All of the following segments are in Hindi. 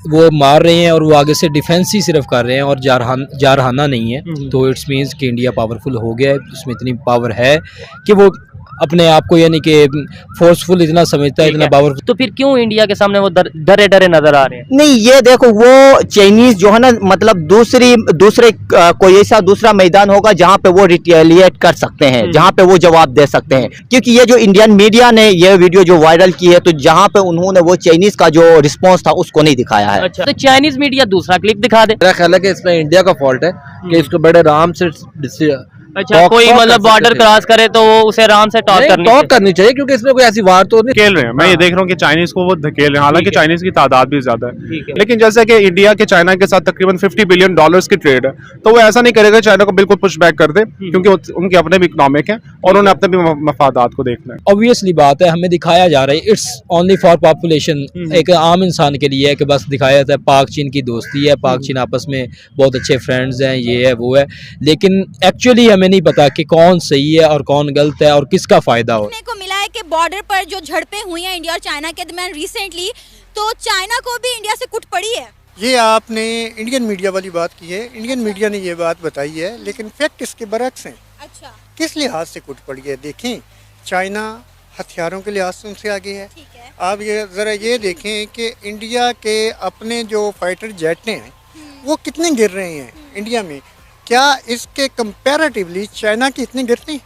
वो मार रहे हैं और वो आगे से डिफेंस ही सिर्फ कर रहे हैं और जारहाना नहीं है। तो इट्स मीन्स कि इंडिया पावरफुल हो गया है, उसमें इतनी पावर है कि वो अपने आप को यानी कि फोर्सफुल इतना समझता है, इतना पावरफुल। तो फिर क्यों इंडिया के सामने वो डरे डरे नजर आ रहे हैं? नहीं, ये देखो, वो चाइनीज जो है ना, मतलब दूसरे कोई ऐसा दूसरा मैदान होगा जहाँ पे वो रिटेलिएट कर सकते हैं, जहाँ पे वो जवाब दे सकते हैं। क्योंकि ये जो इंडियन मीडिया ने ये वीडियो जो वायरल की है, तो जहाँ पे उन्होंने वो चाइनीज का जो रिस्पॉन्स था उसको नहीं दिखाया है। अच्छा, तो चाइनीज मीडिया दूसरा क्लिप दिखा दे। मेरा ख्याल है कि इसमें इंडिया का फॉल्ट है कि इसको बड़े आराम से अच्छा, कोई मतलब बॉर्डर क्रॉस करे तो वो उसे आराम से टॉक करनी चाहिए, क्योंकि इसमें कोई ऐसी वार तो नहीं धकेल रहे हैं। मैं ये देख रहा हूँ कि चाइनीज को वो धकेल रहे हैं, हालांकि चाइनीज की तादाद भी ज्यादा है। लेकिन जैसे कि इंडिया के चाइना के साथ तकरीबन $50 बिलियन की ट्रेड है, तो वो ऐसा नहीं करेगा चाइना को बिल्कुल पुश बैक कर दे, क्योंकि उनके अपने भी इकोनॉमिक है और उन्हें अपने भी मफादात को देखना है। ऑब्वियसली बात है, हमें दिखाया जा रहा है, इट्स ओनली फॉर पॉपुलेशन, एक आम इंसान के लिए है कि बस दिखाया जाता है पाक चीन की दोस्ती है, पाक चीन आपस में बहुत अच्छे फ्रेंड्स हैं, ये है वो है। लेकिन एक्चुअली हमें नहीं पता कि कौन सही है और कौन गलत है और किसका फायदा हो। देखने को मिला है कि बॉर्डर पर जो झड़पें हुई हैं इंडिया और चाइना के दरमियान रिसेंटली, तो चाइना को भी इंडिया से कुट पड़ी है। ये आपने इंडियन मीडिया वाली बात की है, इंडियन मीडिया ने ये बात बताई है, लेकिन फैक्ट इसके बरक्स हैं। अच्छा, किस लिहाज से कुट पड़ी है? देखें, चाइना हथियारों के लिहाज से उनसे आगे है। आप ये ज़रा ये देखें कि इंडिया के अपने जो फाइटर जेट हैं वो कितने गिर रहे हैं इंडिया में, क्या इसके कंपैरेटिवली चाइना की इतने गिरते हैं?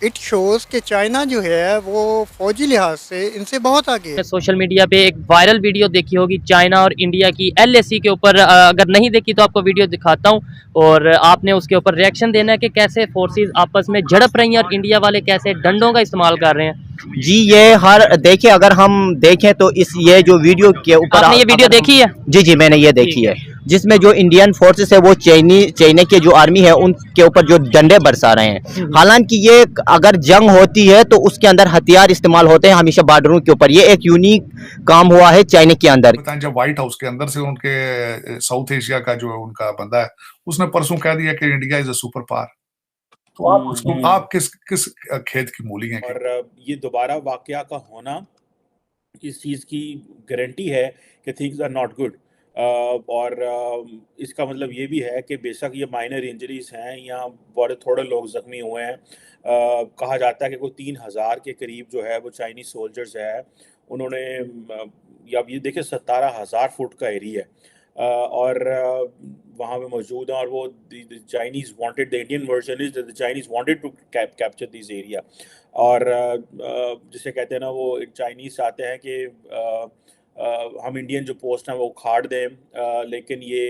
इट शोज कि चाइना जो है वो फौजी लिहाज से इनसे बहुत आगे है। सोशल मीडिया पे एक वायरल वीडियो देखी होगी चाइना और इंडिया की LAC के ऊपर, अगर नहीं देखी तो आपको वीडियो दिखाता हूँ और आपने उसके ऊपर रिएक्शन देना है कि कैसे फोर्सेस आपस में झड़प रही हैं और इंडिया वाले कैसे डंडों का इस्तेमाल कर रहे हैं। जी, ये हर देखिए, अगर हम देखें तो ये जो वीडियो के ऊपर आपने ये वीडियो देखी है? जी, मैंने ये देखी है, जिसमें जो इंडियन फोर्सेस है वो चाइना की जो आर्मी है उनके ऊपर जो डंडे बरसा रहे हैं। हालांकि ये अगर जंग होती है तो उसके अंदर हथियार इस्तेमाल होते हैं हमेशा बॉर्डरों के ऊपर। ये एक यूनिक काम हुआ है चाइना के अंदर। जब व्हाइट हाउस के अंदर से उनके साउथ एशिया का जो उनका बंदा है, उसने परसों कह दिया कि India is a super power, तो आप किस खेत की मूली हैं? और ये दोबारा वाकया का होना इस चीज़ की गारंटी है कि थिंग्स आर नॉट गुड। और इसका मतलब ये भी है कि बेशक ये माइनर इंजरीज हैं, यहाँ बड़े थोड़े लोग ज़ख्मी हुए हैं। कहा जाता है कि कोई 3000 के करीब जो है वो चाइनीज़ सोल्जर्स है, उन्होंने या ये देखिए 17,000 फुट का एरिया है और वहाँ पे मौजूद हैं। और वो Chinese wanted, the Indian version is the Chinese wanted to capture this area. और जिसे कहते हैं ना, वो चाइनीज़ चाहते हैं कि हम इंडियन जो पोस्ट हैं वो उखाड़ दें, लेकिन ये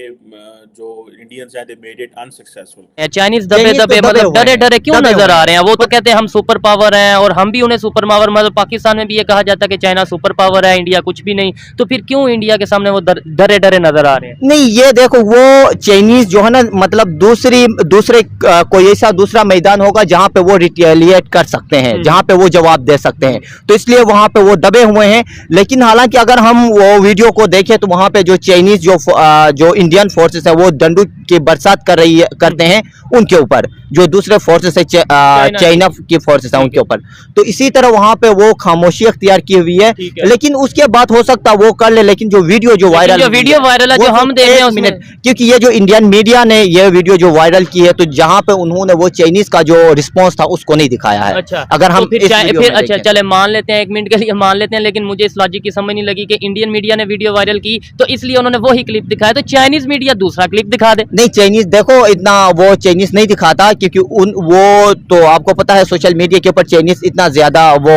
जो इंडियंस हैं they made it unsuccessful. Chinese दबे मतलब डरे डरे क्यों नजर आ रहे हैं? वो तो कहते हैं हम सुपर पावर हैं और हम भी उन्हें सुपर पावर, मतलब पाकिस्तान में भी ये कहा जाता है कि चाइना सुपर पावर है, इंडिया कुछ भी नहीं। तो फिर क्यों इंडिया के सामने वो डरे डरे नजर आ रहे हैं? नहीं, ये देखो, वो चाइनीज जो है ना, मतलब दूसरे कोई ऐसा दूसरा मैदान होगा जहाँ पे वो रिटेलिएट कर सकते हैं, जहाँ पे वो जवाब दे सकते हैं, तो इसलिए वहाँ पे वो दबे हुए हैं। लेकिन हालांकि अगर हम वो वीडियो को देखें तो वहाँ पे जो चाइनीज जो इंडियन फोर्सेस है वो डंडू की बरसात करते हैं उनके ऊपर, जो दूसरे फोर्सेस है चाइना की फोर्सेस है उनके ऊपर। तो इसी तरह वहाँ पे वो खामोशी अख्तियार की हुई है, लेकिन उसके बाद हो सकता वो कर ले। लेकिन जो वीडियो वायरल है जो हम देख रहे हैं, क्योंकि ये जो इंडियन मीडिया ने ये वीडियो जो वायरल की है, तो जहाँ पे उन्होंने वो चाइनीज का जो रिस्पॉन्स था उसको नहीं दिखाया है। अच्छा, अगर हम फिर अच्छा चले मान लेते हैं, 1 मिनट के लिए मान लेते हैं, लेकिन मुझे इस लॉजिक की समझ नहीं लगी कि इंडियन मीडिया ने वीडियो वायरल की तो इसलिए उन्होंने वो ही क्लिप दिखाया, तो चाइनीज मीडिया दूसरा क्लिप दिखा दे। नहीं, चाइनीज देखो इतना वो चाइनीज नहीं दिखाता, क्योंकि वो तो आपको पता है सोशल मीडिया के ऊपर चाइनीज इतना ज्यादा वो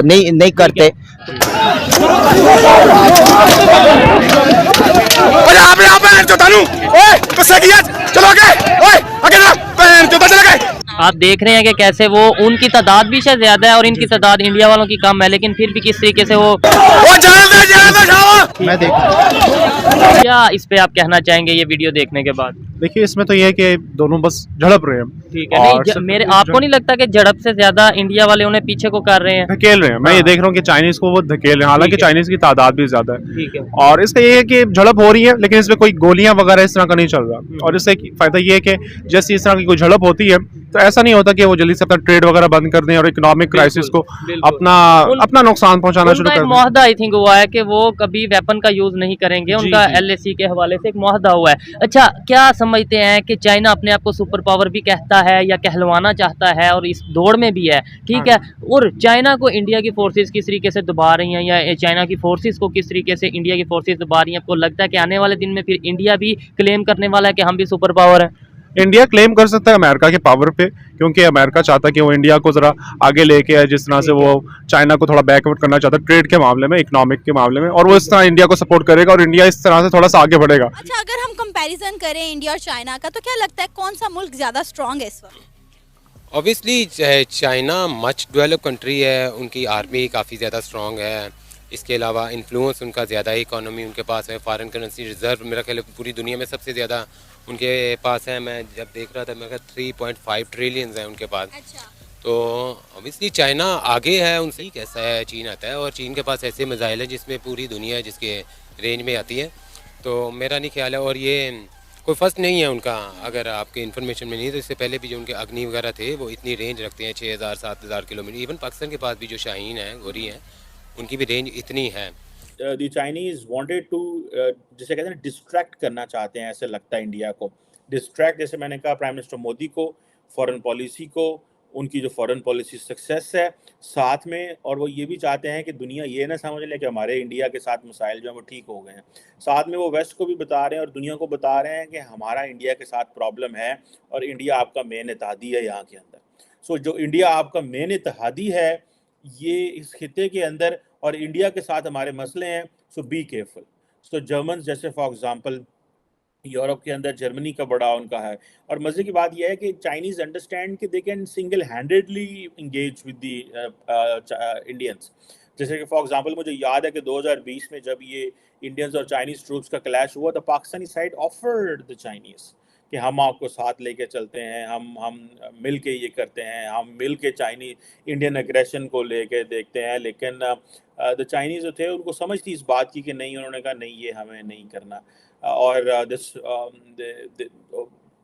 नहीं करते। आप देख रहे हैं कि कैसे वो उनकी तादाद भी शायद ज्यादा है और इनकी तादाद इंडिया वालों की कम है, लेकिन फिर भी किस तरीके से वो मैं देख क्या इस पे आप कहना चाहेंगे ये वीडियो देखने के बाद? देखिए इसमें तो ये है कि दोनों बस झड़प रहे हैं, ठीक है, और नहीं सिर्फ मेरे इस आपको नहीं लगता कि झड़प से ज्यादा इंडिया वाले उन्हें पीछे को कर रहे हैं? धकेल रहे हैं। मैं ये हाँ। देख रहा हूँ कि चाइनीज को वो धकेल रहे हैं, हालांकि ठीक है। चाइनीज की तादाद भी ज्यादा है। ठीक है। और इसका ये है कि झड़प हो रही है, लेकिन इसमें कोई गोलियां वगैरह इस तरह का नहीं चल रहा। और इससे फायदा ये है कि जैसे इस तरह की कोई झड़प होती है तो ऐसा नहीं होता कि वो जल्दी से अपना ट्रेड वगैरह बंद कर दें और इकोनॉमिक क्राइसिस को बिल्कुल। अपना नुकसान पहुंचाना शुरू उनका कर एक दें। मुआहदा आई थिंक हुआ है कि वो कभी वेपन का यूज नहीं करेंगे, जी, उनका जी। एलएसी के हवाले से एक मुआहदा हुआ है। अच्छा, क्या समझते हैं कि चाइना अपने आप को सुपर पावर भी कहता है या कहलवाना चाहता है और इस दौड़ में भी है, ठीक है, और चाइना को इंडिया की फोर्सेस किस तरीके से दबा रही हैं या चाइना की फोर्सेस को किस तरीके से इंडिया की फोर्सेस दबा रही हैं? आपको लगता है कि आने वाले दिन में फिर इंडिया भी क्लेम करने वाला है कि हम भी सुपर पावर है? इंडिया क्लेम कर सकता है अमेरिका के पावर पे, क्योंकि अमेरिका चाहता है कि वो इंडिया को जरा आगे लेके आए, जिस तरह से वो चाइना को थोड़ा बैकवर्ड करना चाहता है ट्रेड के मामले में, इकोनॉमिक के मामले में, और वो इस तरह इंडिया को सपोर्ट करेगा और इंडिया इस तरह से थोड़ा सा आगे बढ़ेगा। अच्छा, अगर हम कंपैरिजन करें इंडिया और चाइना का, तो क्या लगता है कौन सा मुल्क ज्यादा स्ट्रांग है इस वक्त? Obviously China much develop country है, उनकी आर्मी काफ़ी ज़्यादा स्ट्रॉन्ग है, इसके अलावा इन्फ्लुएंस उनका ज़्यादा है, इकोनॉमी उनके पास है, फॉरेन करेंसी रिजर्व मेरा ख्याल है पूरी दुनिया में सबसे ज़्यादा उनके पास है। मैं जब देख रहा था मेरा 3.5 ट्रिलियंस है उनके पास। अच्छा। तो ऑब्वियसली चाइना आगे है उनसे ही, कैसा है चीन आता है, और चीन के पास ऐसे मिसाइल है जिसमें पूरी दुनिया जिसके रेंज में आती है, तो मेरा नहीं ख्याल है। और ये कोई फर्स्ट नहीं है उनका, अगर आपके इन्फॉर्मेशन में नहीं है तो इससे पहले भी जो उनके अग्नि वगैरह थे वो इतनी रेंज रखते हैं 6000-7000 किलोमीटर। इवन पाकिस्तान के पास भी जो शाहीन है, गोरी है, उनकी भी रेंज इतनी है। द चाइनीज वांटेड टू, जिसे कहते हैं डिस्ट्रैक्ट करना चाहते हैं, ऐसे लगता है इंडिया को डिस्ट्रैक्ट। जैसे मैंने कहा, प्राइम मिनिस्टर मोदी को, फॉरेन पॉलिसी को, उनकी जो फॉरेन पॉलिसी सक्सेस है साथ में, और वो ये भी चाहते हैं कि दुनिया ये ना समझ ले कि हमारे इंडिया के साथ मसाइल जो हैं वो ठीक हो गए हैं। साथ में वो वेस्ट को भी बता रहे हैं और दुनिया को बता रहे हैं कि हमारा इंडिया के साथ प्रॉब्लम है और इंडिया आपका मेन इत्तेहादी है यहाँ के अंदर। सो जो इंडिया आपका मेन इत्तेहादी है ये इस खिते के अंदर, और इंडिया के साथ हमारे मसले हैं, सो बी केयरफुल। सो जर्मन जैसे फॉर एग्जांपल यूरोप के अंदर जर्मनी का बड़ा उनका है। और मज़े की बात यह है कि चाइनीज़ अंडरस्टैंड कि they can single handedly engage with the Indians. जैसे कि फॉर एग्जांपल मुझे याद है कि 2020 में जब ये इंडियंस और चाइनीज़ ट्रूप्स का क्लैश हुआ, तो Pakistani side offered the Chinese कि हम आपको साथ लेके चलते हैं, हम मिल के ये करते हैं, हम मिल के इंडियन एग्रेशन को लेके देखते हैं। लेकिन द चाइनीज़ जो थे उनको समझ थी इस बात की कि नहीं, उन्होंने कहा नहीं, ये हमें नहीं करना। और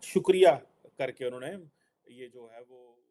शुक्रिया करके उन्होंने ये जो है वो